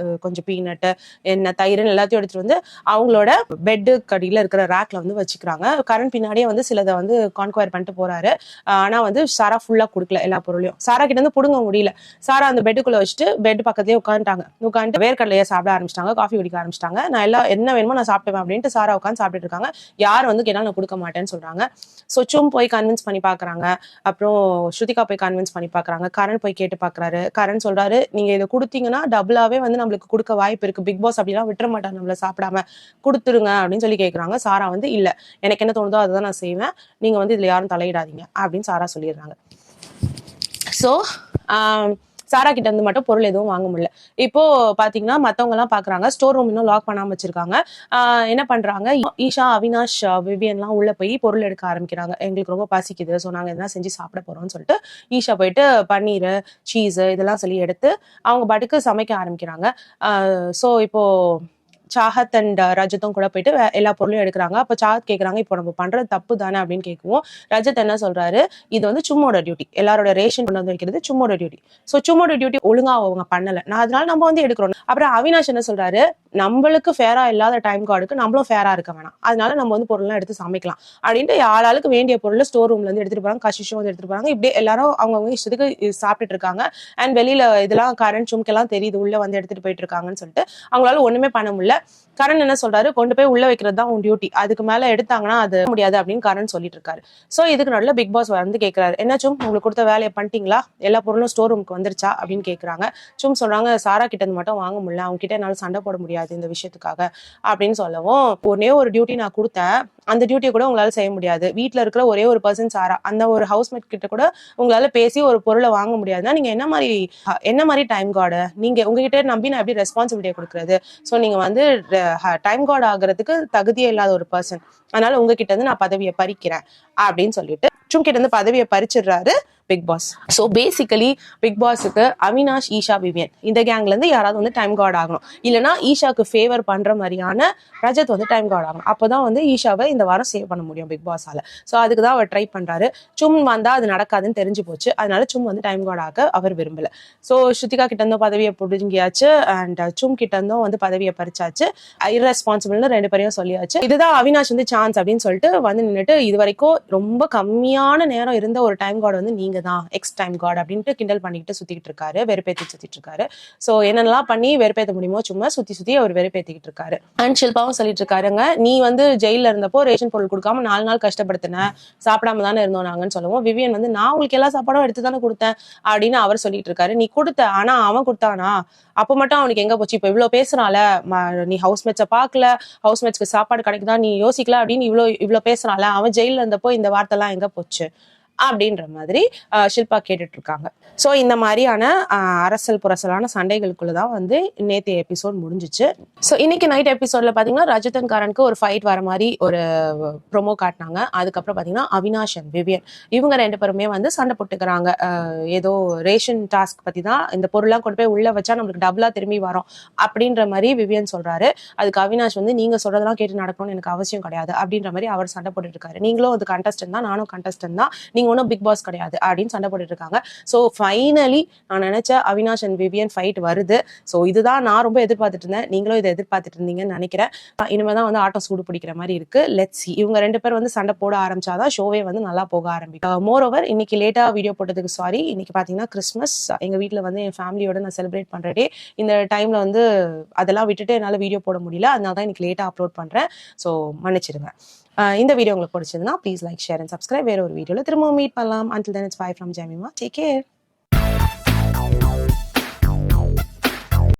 கொஞ்சம் பீனட்டு, எண்ணெய், தயிர் எல்லாத்தையும் எடுத்துட்டு வந்து அவங்களோட பெட்டு கடியில இருக்கிற ரேக்ல வந்து வச்சுக்கிறாங்க. கரண் பின்னாடியே வந்து சிலதை வந்து கான்குவயர் பண்ணிட்டு போறாரு. ஆனா வந்து சாரா ஃபுல்லா கொடுக்கல எல்லா பொருளையும். சாரா கிட்ட இருந்து புடுங்க முடியல. சாரா அந்த பெட்டுக்குள்ள வச்சுட்டு பெட் பக்கத்துலயே உட்காந்துட்டு வேர்க்கடலையே சாப்பிட ஆரம்பிச்சிட்டாங்க, காஃபி குடிக்க ஆரம்பிச்சிட்டாங்க. நான் எல்லாம் என்ன வேணுமோ நான் சாப்பிட்டுவேன் அப்படின்ட்டு சாரா உட்காந்து சாப்பிட்டு இருக்காங்க. யார் வந்து கேட்டாலும் நான் கொடுக்க மாட்டேன்னு சொல்றாங்க. ஸோ சும் போய் கன்வின்ஸ் பண்ணி பாக்குறாங்க, அப்புறம் ஸ்ருதிகா போய் கன்வின்ஸ் பண்ணி பாக்குறாங்க, கரண் போய் கேட்டு பாக்குறாரு. கரண் சொல்றாரு, நீங்க இதை கொடுத்தீங்கன்னா டபுளாவே வந்து நம்மளுக்கு கொடுக்க வாய்ப்பு இருக்கு, பிக் பாஸ் அப்படிலாம் விட்டுற மாட்டாங்க, நம்மள சாப்பிடாம கொடுத்துருங்க அப்படின்னு சொல்லி கேட்கறாங்க. சாரா வந்து இல்ல, எனக்கு என்ன தோணுதோ அதுதான் நான் செய்வேன், நீங்க வந்து இதுல யாரும் தலையிடாதீங்க அப்படின்னு சாரா சொல்லிடுறாங்க. ஸோ சாரா கிட்ட இருந்து மட்டும் பொருள் எதுவும் வாங்க முடியல. இப்போ பாத்தீங்கன்னா மத்தவங்க எல்லாம் பாக்குறாங்க, ஸ்டோர் ரூம் இன்னும் லாக் பண்ணாம வச்சிருக்காங்க. என்ன பண்றாங்க, ஈஷா, அவினாஷ், விவியன் எல்லாம் உள்ள போய் பொருள் எடுக்க ஆரம்பிக்கிறாங்க. எங்களுக்கு ரொம்ப பசிக்குது, ஸோ நாங்க எதனா செஞ்சு சாப்பிட போறோம்னு சொல்லிட்டு ஈஷா போயிட்டு பன்னீர், சீஸ் இதெல்லாம் சொல்லி எடுத்து அவங்க பாட்டுக்கு சமைக்க ஆரம்பிக்கிறாங்க. ஸோ இப்போ சாஹத் அண்ட் ரஜத்தும் கூட போயிட்டு எல்லா பொருளையும் எடுக்கிறாங்க. அப்ப சாஹத் கேட்கறாங்க, இப்போ நம்ம பண்றது தப்பு தானே அப்படின்னு கேட்குவோம். ரஜத் என்ன சொல்றாரு, இது வந்து சும்மோட டியூட்டி, எல்லாரோட ரேஷன் கொண்டு வந்து வைக்கிறது சும்மோட டியூட்டி. ஸோ சும்மோட டியூட்டி ஒழுங்கா அவங்க பண்ணல, நான் அதனால நம்ம வந்து எடுக்கிறோம். அப்புறம் அவினாஷ் என்ன சொல்றாரு, நம்மளுக்கு ஃபேரா இல்லாத டைம் கார்டுக்கு நம்மளும் ஃபேரா இருக்க வேணாம், அதனால நம்ம வந்து பொருள்லாம் எடுத்து சமைக்கலாம் அப்படின்ட்டு ஆளுக்கு வேண்டிய பொருள் ஸ்டோர் ரூம்ல இருந்து எடுத்துட்டு போறாங்க. கஷிஷும் வந்து எடுத்துட்டு போறாங்க. இப்படியே எல்லாரும் அவங்க இஷ்டத்துக்கு சாப்பிட்டுட்டு இருக்காங்க. அண்ட் வெளியில இதெல்லாம் கரண் சும்கெல்லாம் தெரியுது உள்ள வந்து எடுத்துட்டு போயிட்டு இருக்காங்கன்னு சொல்லிட்டு அவங்களால ஒண்ணுமே பண்ண முடியல. கரண் என்ன சொல்றாரு, கொண்டு போய் உள்ள வைக்கிறது தான் உன் டியூட்டி, அதுக்கு மேல எடுத்தாங்கன்னா அது முடியாது அப்படின்னு கரண் சொல்லிட்டு இருக்காரு. சோ இதுக்கு நடுவுல பிக் பாஸ் வந்து கேட்கிறாரு, என்னாச்சும் உங்களுக்கு கொடுத்த வேலையை பண்ணிட்டீங்களா, எல்லா பொருளும் ஸ்டோர் ரூமுக்கு வந்துருச்சா அப்படின்னு கேட்கறாங்க. சும் சொல்றாங்க, சாரா கிட்ட இருந்து மட்டும் வாங்க முடியல, அவங்க கிட்ட என்னால சண்டை போட முடியாது இந்த விஷயத்துக்காக அப்படின்னு சொல்லவும், ஒரே ஒரு டியூட்டி நான் கொடுத்தேன், அந்த டியூட்டியை கூட உங்களால செய்ய முடியாது, வீட்டுல இருக்கிற ஒரே ஒரு பர்சன் சாரா, அந்த ஒரு ஹவுஸ்மேட் கிட்ட கூட உங்களால பேசி ஒரு பொருளை வாங்க முடியாதுன்னா நீங்க என்ன மாதிரி டைம் கார்டு, நீங்க உங்ககிட்ட நம்பி நான் எப்படி ரெஸ்பான்சிபிலிட்டியை கொடுக்கறது, ஸோ நீங்க வந்து டைம் கார்டு ஆகுறதுக்கு தகுதியே இல்லாத ஒரு பர்சன், அதனால உங்ககிட்ட இருந்து நான் பதவியை பறிக்கிறேன் அப்படின்னு சொல்லிட்டு சும் கிட்ட இருந்து பதவியை பறிச்சிடுறாரு Bigg Boss. So basically Bigg பாஸுக்கு அவினாஷ், ஈஷா, விவியன் இந்த கேங்ல இருந்து யாராவது வந்து டைம் கார்டு ஆகணும், இல்லைன்னா ஈஷாக்கு ஃபேவர் பண்ற மாதிரியான ரஜத் வந்து டைம் கார்டு ஆகணும். அப்போதான் வந்து ஈஷாவை இந்த வாரம் சேவ் பண்ண முடியும் பிக் பாஸால. ஸோ அதுக்கு தான் அவர் ட்ரை பண்றாரு. சும் வந்தா அது நடக்காதுன்னு தெரிஞ்சு போச்சு, அதனால சும் வந்து டைம் கார்டு ஆக அவர் விரும்பல. ஸோ ஸ்ருதிகா கிட்ட இருந்தும் பதவியை புடுங்கியாச்சு, அண்ட் சும் கிட்ட இருந்தும் வந்து பதவியை பறிச்சாச்சு, இரஸ்பான்சிபிள்னு 2 பேரையும் சொல்லியாச்சு. இதுதான் அவினாஷ் வந்து சான்ஸ் அப்படின்னு சொல்லிட்டு வந்து நின்றுட்டு இது வரைக்கும் ரொம்ப கம்மியா இனிமையான நேரம் இருந்த ஒரு டைம் கார்டு வந்து நீங்க தான், எக்ஸ் டைம் கார்டு அப்படின்ட்டு கிண்டல் பண்ணிக்கிட்டு சுத்திக்கிட்டு இருக்காரு, வெறுப்பேத்தி சுத்திட்டு இருக்காரு. ஸோ என்னென்னலாம் பண்ணி வெறுப்பேற்ற முடியுமோ சும்மா சுத்தி அவர் வெறுப்பேத்திக்கிட்டு இருக்காரு. அண்ட் ஷில்பாவும் சொல்லிட்டு இருக்காருங்க, நீ வந்து ஜெயில இருந்தப்போ ரேஷன் பொருள் கொடுக்காம 4 நாள் கஷ்டப்படுத்தின, சாப்பிடாம தானே இருந்தோம் நாங்கன்னு சொல்லவும் விவியன் வந்து நான் உங்களுக்கு எல்லா சாப்பாடும் எடுத்து தானே கொடுத்தேன் அப்படின்னு அவர் சொல்லிட்டு இருக்காரு. நீ கொடுத்த, ஆனா அவன் கொடுத்தானா? அப்ப மட்டும் அவனுக்கு எங்க போச்சு? இப்ப இவ்வளவு பேசுறான்ல, நீ ஹவுஸ்மேட்ஸை பார்க்கல, ஹவுஸ்மேட்ஸ்க்கு சாப்பாடு கிடைக்குதா நீ யோசிக்கல அப்படின்னு இவ்வளவு பேசுறான்ல, அவன் ஜெயில இருந்தப்போ இந்த வார்த்தை எல்லாம் எங்க போச்சு அப்படின்ற மாதிரி ஷில்பா கேட்டுட்டு இருக்காங்க. ஸோ இந்த மாதிரியான அரசல் புரசலான சண்டைகளுக்குள்ளதான் வந்து நேற்று எபிசோட் முடிஞ்சிச்சு. ஸோ இன்னைக்கு நைட் எபிசோட்ல பாத்தீங்கன்னா ரஜிதன் காரனுக்கு ஒரு ஃபைட் வர மாதிரி ஒரு ப்ரொமோ காட்டினாங்க. அதுக்கப்புறம் பாத்தீங்கன்னா அவினாஷ் அண்ட் விவியன் இவங்க 2 பேருமே வந்து சண்டை போட்டுக்கிறாங்க. ஏதோ ரேஷன் டாஸ்க் பத்தி தான், இந்த பொருள்லாம் கொண்டு போய் உள்ள வச்சா நம்மளுக்கு டபுளா திரும்பி வரும் அப்படின்ற மாதிரி விவியன் சொல்றாரு. அதுக்கு அவினாஷ் வந்து நீங்க சொல்றதெல்லாம் கேட்டு நடக்கணும்னு எனக்கு அவசியம் கிடையாது அப்படின்ற மாதிரி அவர் சண்டை போட்டுட்டு இருக்காரு. நீங்களும் அது கண்டஸ்டன்ட் தான், நானும் கண்டஸ்டன்ட் தான், நீங்க ஒன்றும் பிக் பாஸ் கிடையாது அப்படின்னு சண்டை போட்டுட்டு இருக்காங்க. ஸோ ஃபைனலி நான் நினைச்ச அவினாஷ் அண்ட் விவியன் ஃபைட் வருது. ஸோ இதுதான் நான் ரொம்ப எதிர்பார்த்துட்டு இருந்தேன், நீங்களும் இதை எதிர்பார்த்துட்டு இருந்தீங்கன்னு நினைக்கிறேன். இனிமேதான் வந்து ஆட்டம் சூடு பிடிக்கிற மாதிரி இருக்கு. லெட்ஸ் சி, இவங்க 2 பேர் வந்து சண்டை போட ஆரம்பிச்சாதான் ஷோவே வந்து நல்லா போக ஆரம்பிக்கும். மோர் ஓவர் இன்னைக்கு லேட்டா வீடியோ போட்டதுக்கு சாரி. இன்னைக்கு பாத்தீங்கன்னா கிறிஸ்மஸ், எங்க வீட்டுல வந்து என் ஃபேமிலியோட நான் செலிப்ரேட் பண்ற டே. இந்த டைம்ல வந்து அதெல்லாம் விட்டுட்டு என்னால வீடியோ போட முடியல, அதனால தான் இன்னைக்கு லேட்டா அப்லோட் பண்றேன். ஸோ மன்னிச்சிடுங்க. இந்த வீடியோ உங்களுக்கு பிடிச்சதுன்னா please like, share and subscribe. வேற ஒரு வீடியோல திரும்ப மீட் பண்ணலாம். Until then it's bye from Jemima. Take care.